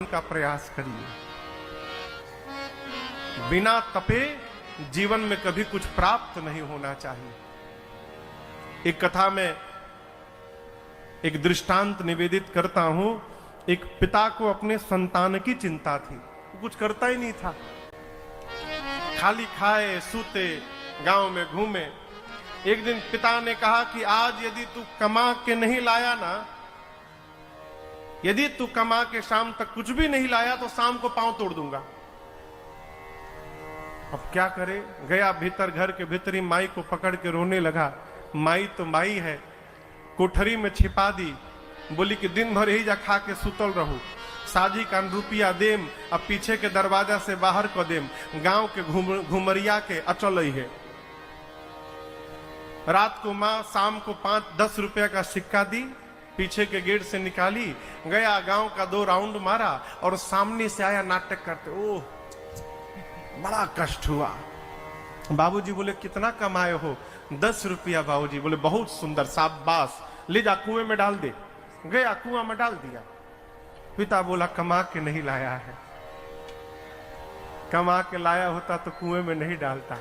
का प्रयास करिए। बिना तपे जीवन में कभी कुछ प्राप्त नहीं होना चाहिए। एक कथा में एक दृष्टांत निवेदित करता हूं। एक पिता को अपने संतान की चिंता थी, वो कुछ करता ही नहीं था, खाली खाए सूते गांव में घूमे। एक दिन पिता ने कहा कि आज यदि तू कमा के नहीं लाया ना, यदि तू कमा के शाम तक कुछ भी नहीं लाया तो शाम को पांव तोड़ दूंगा। अब क्या करे, गया भीतर, घर के भीतर ही माई को पकड़ के रोने लगा। माई तो माई है, कोठरी में छिपा दी, बोली कि दिन भर यही जा खा के सुतल रहू, साजी का रुपया देम, अब पीछे के दरवाजा से बाहर को देम, गांव के घुमरिया के अचल ही है। रात को माँ शाम को 5-10 रुपया का सिक्का दी, पीछे के गेट से निकाली, गया गांव का 2 राउंड मारा और सामने से आया नाटक करते। ओह बड़ा कष्ट हुआ। बाबूजी बोले कितना कमाए हो? 10 रुपया। बाबूजी बोले बहुत सुंदर, शाबाश, ले जा कुएं में डाल दे। गया कुआं में डाल दिया। पिता बोला कमा के नहीं लाया है, कमा के लाया होता तो कुएं में नहीं डालता।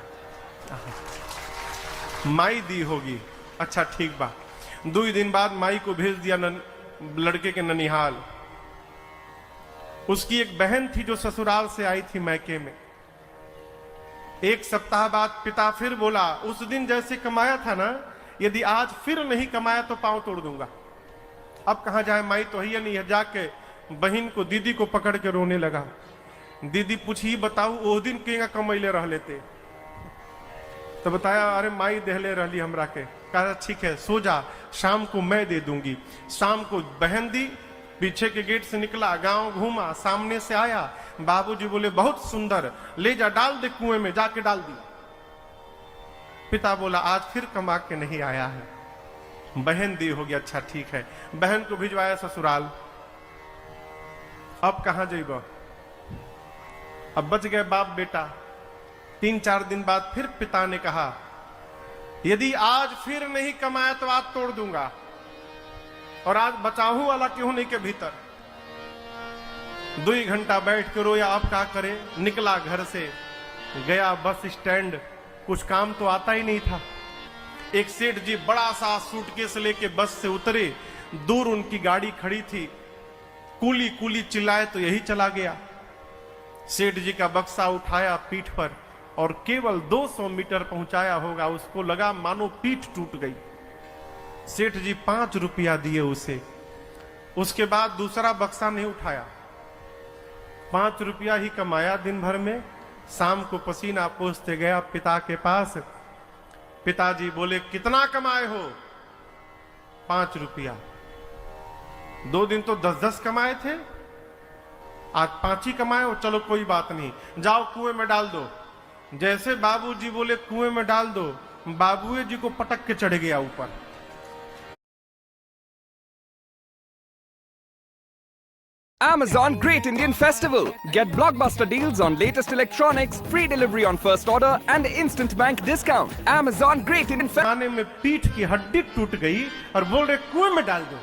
माई दी होगी, अच्छा ठीक बा। 2 दिन बाद माई को भेज दिया लड़के के ननिहाल। उसकी एक बहन थी जो ससुराल से आई थी मैके में। 1 सप्ताह बाद पिता फिर बोला, उस दिन जैसे कमाया था ना, यदि आज फिर नहीं कमाया तो पांव तोड़ दूंगा। अब कहां जाए, माई तो ही नहीं है। जाके बहन को, दीदी को पकड़ के रोने लगा। दीदी पूछी बताऊ वो दिन केगा कमैले रह लेते? तो बताया अरे माई देहले रहली हमरा के। कहा ठीक है सो जा, शाम को मैं दे दूंगी। शाम को बहन दी, पीछे के गेट से निकला, गांव घूमा, सामने से आया। बाबूजी बोले बहुत सुंदर, ले जा डाल दे कुएं में। जाके डाल दिया। पिता बोला आज फिर कमा के नहीं आया है। बहन दी होगी, अच्छा ठीक है। बहन को भिजवाया ससुराल। अब कहां जाइबो? अब बच गए बाप बेटा। 3-4 दिन बाद फिर पिता ने कहा यदि आज फिर नहीं कमाया तो आज तोड़ दूंगा, और आज बचाहू वाला क्यों नहीं के भीतर। 2 घंटा बैठ के रोया, अब क्या करे। निकला घर से, गया बस स्टैंड, कुछ काम तो आता ही नहीं था। एक सेठ जी बड़ा सा सूटकेस लेके बस से उतरे। दूर उनकी गाड़ी खड़ी थी। कूली कूली चिल्लाए तो यही चला गया। सेठ जी का बक्सा उठाया पीठ पर और केवल 200 मीटर पहुंचाया होगा। उसको लगा मानो पीठ टूट गई। सेठ जी 5 रुपया दिए उसे। उसके बाद दूसरा बक्सा नहीं उठाया। 5 रुपया ही कमाया दिन भर में। शाम को पसीना पोंछते गया पिता के पास। पिताजी बोले कितना कमाए हो? 5 रुपया। 2 दिन तो 10-10 कमाए थे, आज 5 ही कमाए हो। चलो कोई बात नहीं, जाओ कुएं में डाल दो। जैसे बाबूजी बोले कुएं में डाल दो, बाबूजी जी को पटक के चढ़ गया ऊपर। Amazon Great Indian Festival. Get blockbuster deals on latest electronics, free delivery on first order and instant bank discount. Amazon Great Indian Festival. खाने में पीठ की हड्डी टूट गई और बोल रहे कुएं में डाल दो।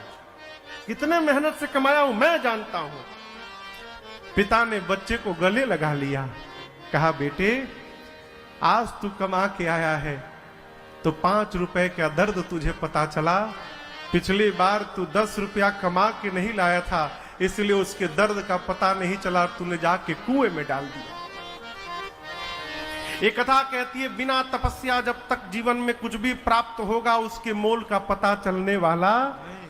कितने मेहनत से कमाया हूं मैं जानता हूं। पिता ने बच्चे को गले लगा लिया, कहा बेटे आज तू कमा के आया है तो 5 रुपए का दर्द तुझे पता चला। पिछली बार तू 10 रुपया कमा के नहीं लाया था, इसलिए उसके दर्द का पता नहीं चला, तूने जाके कुएं में डाल दिया। ये कथा कहती है बिना तपस्या जब तक जीवन में कुछ भी प्राप्त होगा उसके मोल का पता चलने वाला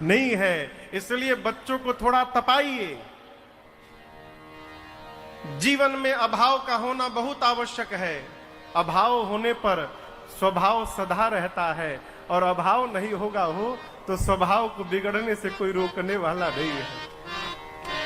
नहीं है। इसलिए बच्चों को थोड़ा तपाइए। जीवन में अभाव का होना बहुत आवश्यक है। अभाव होने पर स्वभाव सदा रहता है, और अभाव नहीं होगा हो तो स्वभाव को बिगड़ने से कोई रोकने वाला नहीं है।